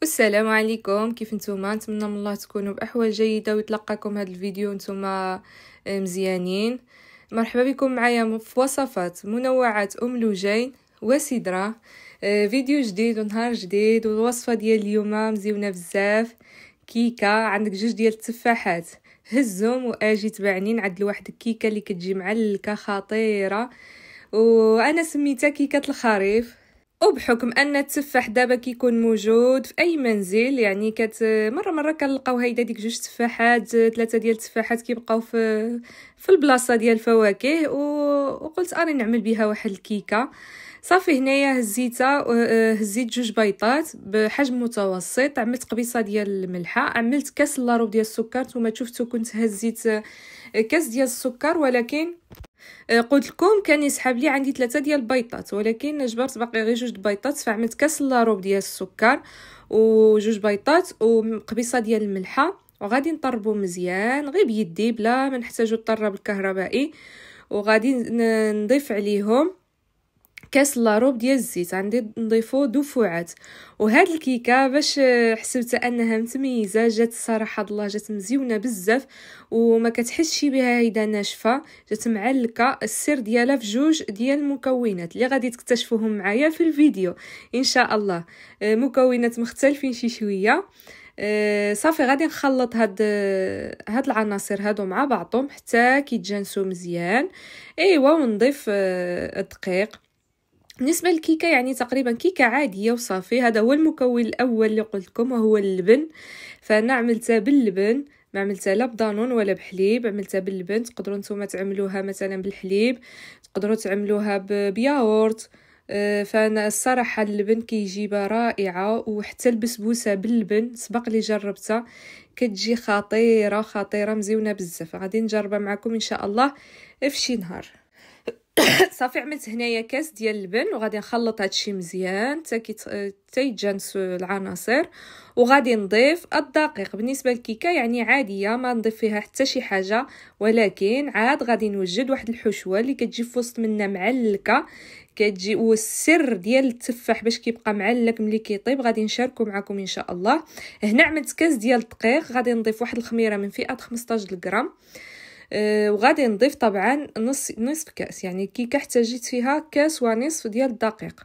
السلام عليكم، كيف نتوما؟ نتمنى من الله تكونوا باحوال جيده ويتلقاكم هذا الفيديو نتوما مزيانين. مرحبا بكم معايا في وصفات منوعات لوجين وسدره. فيديو جديد ونهار جديد، والوصفه ديال اليوم مزيونه بزاف. كيكه، عندك جوج ديال التفاحات، هزهم واجي تبعني نعدل واحد الكيكه اللي كتجي معلكه خطيره، وانا سميتها كيكه الخريف. وبحكم ان التفاح دابا كيكون موجود في اي منزل، يعني مره كنلقاو هيدا ديك جوج تفاحات، ثلاثه ديال التفاحات كيبقاو في البلاصه ديال الفواكه، وقلت اني نعمل بها واحد الكيكه. صافي، هنايا هزيت جوج بيضات بحجم متوسط، عملت قبيصه ديال الملحه، عملت كاس لاروب ديال السكر. نتوما شفتوا كنت هزيت كاس ديال السكر، ولكن قلت لكم كان يسحب لي عندي 3 ديال البيضات، ولكن جبرت باقي غير جوج بيضات، فعملت كاس لاروب ديال السكر وجوج بيضات وقبيصه ديال الملحه، وغادي نطربو مزيان غير بيدي بلا ما نحتاجو الطراب الكهربائي. وغادي نضيف عليهم كاس لاروب ديال الزيت، عندي نضيفو دفعات. وهاد الكيكه باش حسبت انها متميزه، جات الصراحه الله جات مزيونه بزاف، وما كتحسش بها هيدا ناشفه، جات معلكه. السر ديالها في جوج ديال المكونات اللي غادي تكتشفوهم معايا في الفيديو ان شاء الله. مكونات مختلفين شي شويه. صافي، غادي نخلط هاد العناصر هادو مع بعضهم حتى كيتجانسوا مزيان. ايوا، ونضيف الدقيق. بالنسبه للكيكه يعني تقريبا كيكه عاديه وصافي. هذا هو المكون الاول اللي قلت لكم، وهو اللبن. فانا عملتها باللبن، ما عملتها لا بدانون ولا بحليب، عملتها باللبن. تقدروا نتوما تعملوها مثلا بالحليب، تقدروا تعملوها بياغورت. فانا الصراحه اللبن كيجيبها رائعه، وحتى البسبوسه باللبن سبق لي جربتها كتجي خطيره خطيره مزيونه بزاف. غادي نجربها معكم ان شاء الله في شي نهار. صافي، عملت هنايا كاس ديال اللبن، وغادي نخلط هادشي مزيان حتى يتجانسوا العناصر. وغادي نضيف الدقيق. بالنسبه للكيكه يعني عاديه، ما نضيف فيها حتى شي حاجه، ولكن عاد غادي نوجد واحد الحشوه اللي كتجي في وسط منها معلكه، كتجي. والسر ديال التفاح باش كيبقى معلك ملي كيطيب غادي نشاركو معكم ان شاء الله. هنا عملت كاس ديال الدقيق، غادي نضيف واحد الخميره من فئه 15 غرام. وغادي نضيف طبعا نصف كاس، يعني الكيكه احتاجيت فيها كاس ونصف ديال الدقيق.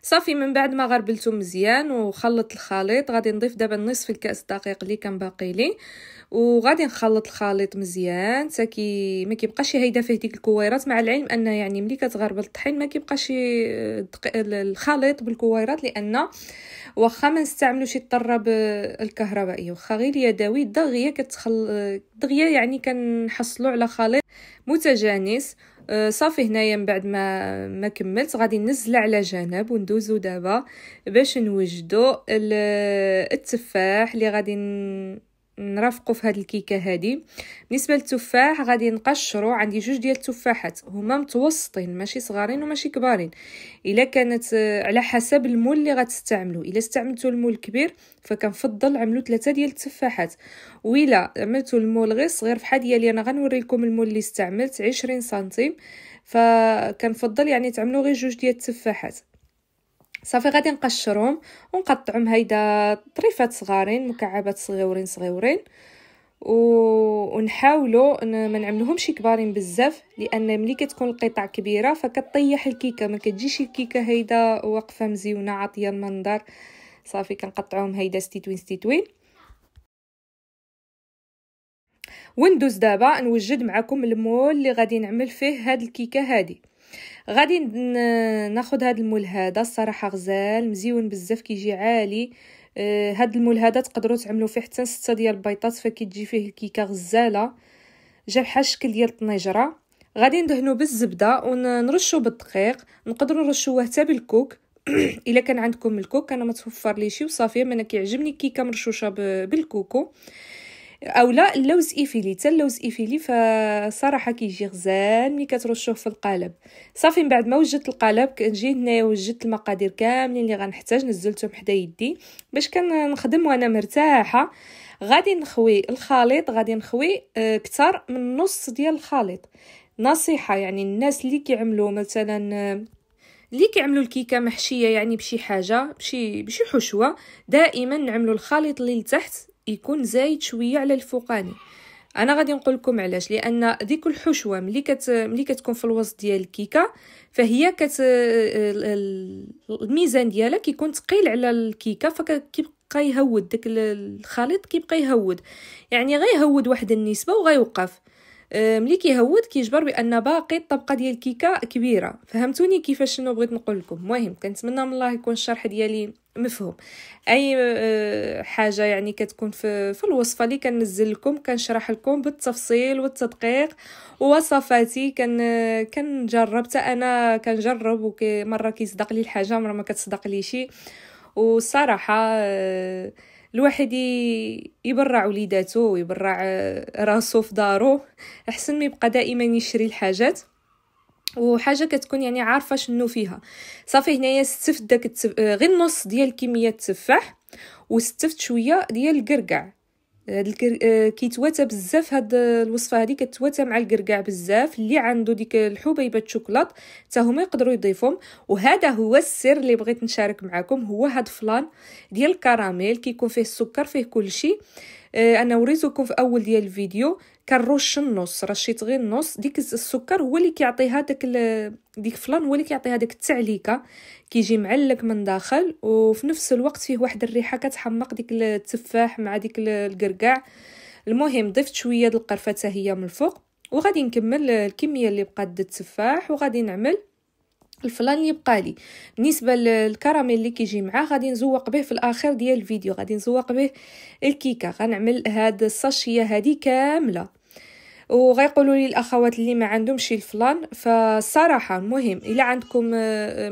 صافي، من بعد ما غربلته مزيان وخلط الخليط، غادي نضيف دابا نصف الكاس دقيق اللي كان باقي لي، وغادي نخلط الخليط مزيان حتى ما كيبقاش هيدا فيه ديك الكويرات. مع العلم ان يعني ملي كتغربل الطحين ما كيبقاش الخليط بالكويرات، لان واخا ما نستعملوا شي الطراب الكهربائي، واخا غير اليدوي دغيا يعني كنحصلوا على خليط متجانس. صافي، هنايا من بعد ما كملت غادي ننزلها على جنب، وندوزو دابا باش نوجدوا التفاح اللي غادي نرافقوا في هذه الكيكه هذه. بالنسبه للتفاح غادي نقشروا، عندي جوج ديال التفاحات هما متوسطين، ماشي صغارين وماشي كبارين. الا كانت على حسب المول اللي غتستعملوا، الا استعملتوا المول كبير فكنفضل عملوا 3 ديال التفاحات، وإلا عملتوا المول غير صغير فحال ديالي انا غنوري لكم المول اللي استعملت 20 سنتيم، فكنفضل يعني تعملوا غير جوج ديال التفاحات. صافي، غادي نقشرهم ونقطعهم هيدا طريفات صغارين، مكعبات صغيورين، ونحاولوا ما نعملوهمش كبارين بزاف، لان ملي كتكون القطع كبيره فكتطيح الكيكه، ما كتجيش الكيكه هيدا واقفه مزيونه عاطيه المنظر. صافي، كنقطعوهم هيدا ستيتوين. وندوز دابا نوجد معكم المول اللي غادي نعمل فيه هاد الكيكه هادي. غادي ناخذ هاد المول هذا، الصراحه غزال مزيون بزاف، كيجي عالي. هاد المول هذا تقدروا تعملوا فيه حتى 6 ديال البيضات، فكتجي فيه الكيكه غزاله، جا بحال الشكل ديال الطنيجره. غادي ندهنوا بالزبده ونرشوا بالدقيق، نقدروا نرشوه حتى بالكوك الا كان عندكم الكوك. انا ما توفر لي شي وصافي، انا كيعجبني الكيكه مرشوشه بالكوكو، او لا اللوز ايفيلي. حتى اللوز ايفيلي فصراحه كيجي غزال ملي كترشوه في القالب. صافي، من بعد ما وجدت القالب كنجي هنايا وجدت المقادير كاملين اللي غنحتاج، نزلتهم حدا يدي باش كنخدم وانا مرتاحه. غادي نخوي الخليط، غادي نخوي اكثر من نص ديال الخليط. نصيحه يعني الناس اللي كيعملوا مثلا اللي كيعملوا الكيكه محشيه يعني بشي حاجه بشي حشوه، دائما نعملوا الخليط اللي لتحت يكون زايد شويه على الفوقاني. انا غادي نقول لكم علاش، لان ديك الحشوه ملي كتكون في الوسط ديال الكيكه فهي الميزان ديالها كيكون ثقيل على الكيكه، فكيبقى يهود داك الخليط، كيبقى يهود يعني غيهود واحد النسبه وغيوقف. ملي كيهود كيجبر بان باقي الطبقه ديال الكيكه كبيره. فهمتوني كيفاش شنو بغيت نقول لكم؟ المهم كنتمنى من الله يكون الشرح ديالي مفهوم. اي حاجه يعني كتكون في الوصفه اللي كننزل لكم كنشرح لكم بالتفصيل والتدقيق ووصفاتي. كنجرب حتى انا كنجرب، مره كيصدق لي الحاجه مره ما كتصدق لي شي. والصراحه الواحد يبرع وليداتو ويبرع راسو في دارو احسن ما يبقى دائما يشري الحاجات، وحاجه كتكون يعني عارفه شنو فيها. صافي هنايا استفت داك غير نص ديال كميه التفاح، واستفت شويه ديال الكركاع. هاد كيتواتى بزاف، هاد الوصفه هذه كتواتى مع الكركاع بزاف. اللي عنده ديك الحبيبه الشوكولات حتى هما يقدروا يضيفهم. وهذا هو السر اللي بغيت نشارك معكم، هو هاد فلان ديال الكراميل كيكون فيه السكر فيه كل شيء. انا وريتكم في اول ديال الفيديو كنرش النص، رشيت غير النص. ديك السكر هو اللي كيعطيها ديك فلان، هو اللي كيعطيها ديك التعليكه، كيجي معلك من داخل وفي نفس الوقت فيه واحد الريحه كتحمق ديك التفاح مع ديك الكركاع. المهم ضفت شويه د القرفه حتى هي من الفوق، وغادي نكمل الكميه اللي بقات د التفاح وغادي نعمل الفلان اللي بقى لي. بالنسبه للكراميل اللي كيجي معاه غادي نزوق به في الاخر ديال الفيديو، غادي نزوق به الكيكه. غنعمل هاد الساشيه هذه كامله. وغيقولوا لي الاخوات اللي ما عندهمش الفلان، فالصراحه المهم الا عندكم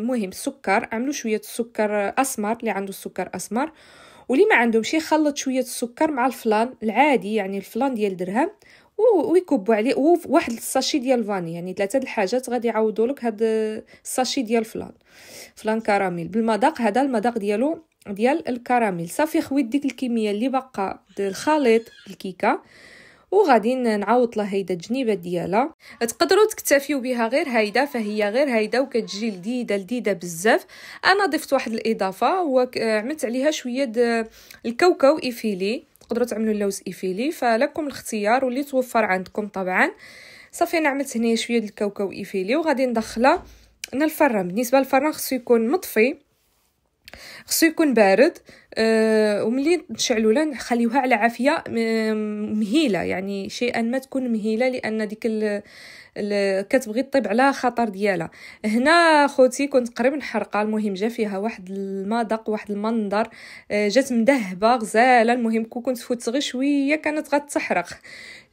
مهم السكر اعملوا شويه السكر اسمر اللي عنده السكر اسمر، واللي ما عندهمش خلط شويه السكر مع الفلان العادي يعني الفلان ديال درهم ويكبوا عليه واحد الساشي ديال الفاني. يعني 3 الحاجات غادي يعوضوا لك هاد الساشي ديال فلان كراميل بالمذاق. هذا المذاق ديالو ديال الكراميل. صافي خويت ديك الكميه اللي باقا الخليط الكيكه، وغادي نعوض لها هيدا الجنيبات ديالها. تقدروا تكتفيوا بها غير هيدا، فهي غير هيدا وكتجي لذيذه بزاف. انا ضفت واحد الاضافه وعملت عليها شويه الكاوكاو ايفيلي، تقدروا تعملوا اللوز ايفيلي فلكم الاختيار واللي توفر عندكم طبعا. صافي انا عملت هنا شويه الكاوكاو ايفيلي وغادي ندخلها الفران. بالنسبه للفران خصو يكون مطفي، خصو يكون بارد. وملي نشعلوا لها نخليوها على عافيه مهيله، يعني شيئا ما تكون مهيله، لان ديك كتبغي طيب على خطر ديالها. هنا خوتي كنت قريب نحرقها، المهم جا فيها واحد المذاق واحد المنظر، جات مذهبه غزاله. المهم كنت فوت غير شويه كانت غتحرق.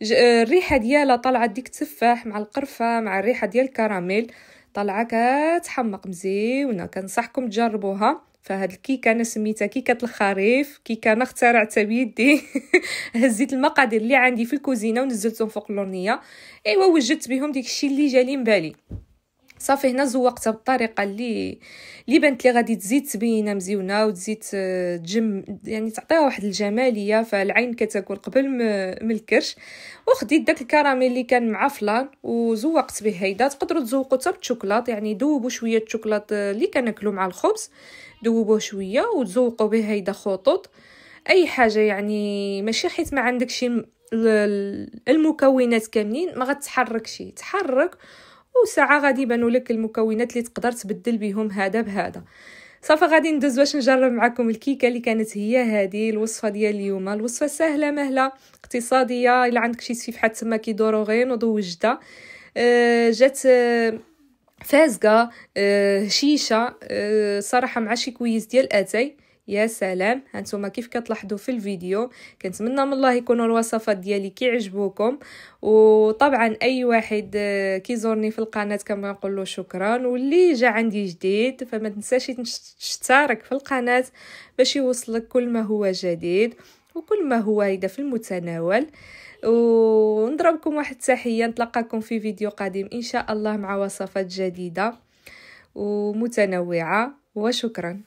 الريحه ديالها طلعت ديك التفاح مع القرفه مع الريحه ديال الكراميل، طالعه كتحمق مزيونه. كنصحكم تجربوها. فهاد الكيكه انا سميتها كيكه الخريف، كيكه انا اخترعتها بيدي. هزيت المقادير اللي عندي في الكوزينه ونزلتهم فوق اللورنيه، ايوا وجدت بهم ديك الشيء اللي جالي من بالي. صافي هنا زوقتها بالطريقه اللي بانت لي غادي تزيد تبينه مزيونه وتزيد تجم، يعني تعطيها واحد الجماليه فالعين كتاكل قبل من الكرش. وخديت داك الكراميل اللي كان مع فلان وزوقت به هيدا. تقدروا تزوقوا حتى بالشوكولات، يعني دوبوا شويه الشوكولات اللي كناكلوا مع الخبز، دوبوه شويه وتزوقوا به هيدا خطوط اي حاجه. يعني ماشي حيت ما عندكش المكونات كاملين ما غتحركش، تحرك وساعه غادي يبانوا لك المكونات اللي تقدر تبدل بهم هذا بهذا. صافي غادي ندوز باش نجرب معكم الكيكه اللي كانت هي هذه الوصفه ديال اليوم. الوصفه سهله مهله اقتصاديه، الا عندك شي سيفحات تما كيدورو غير نوض وجده. جات فازقه هشيشه صراحه مع شي كويس ديال اتاي. يا سلام، هانتوما كيف كتلاحظوا في الفيديو. كنتمنى من الله يكونوا الوصفات ديالي كيعجبوكم. وطبعا اي واحد كيزورني في القناه كنقول له شكرا، واللي جا عندي جديد فما تنساش تشترك في القناه باش يوصلك كل ما هو جديد وكل ما هو هيدا في المتناول. ونضربكم واحد التحيه، نتلاقاكم في فيديو قادم ان شاء الله مع وصفات جديده ومتنوعه، وشكرا.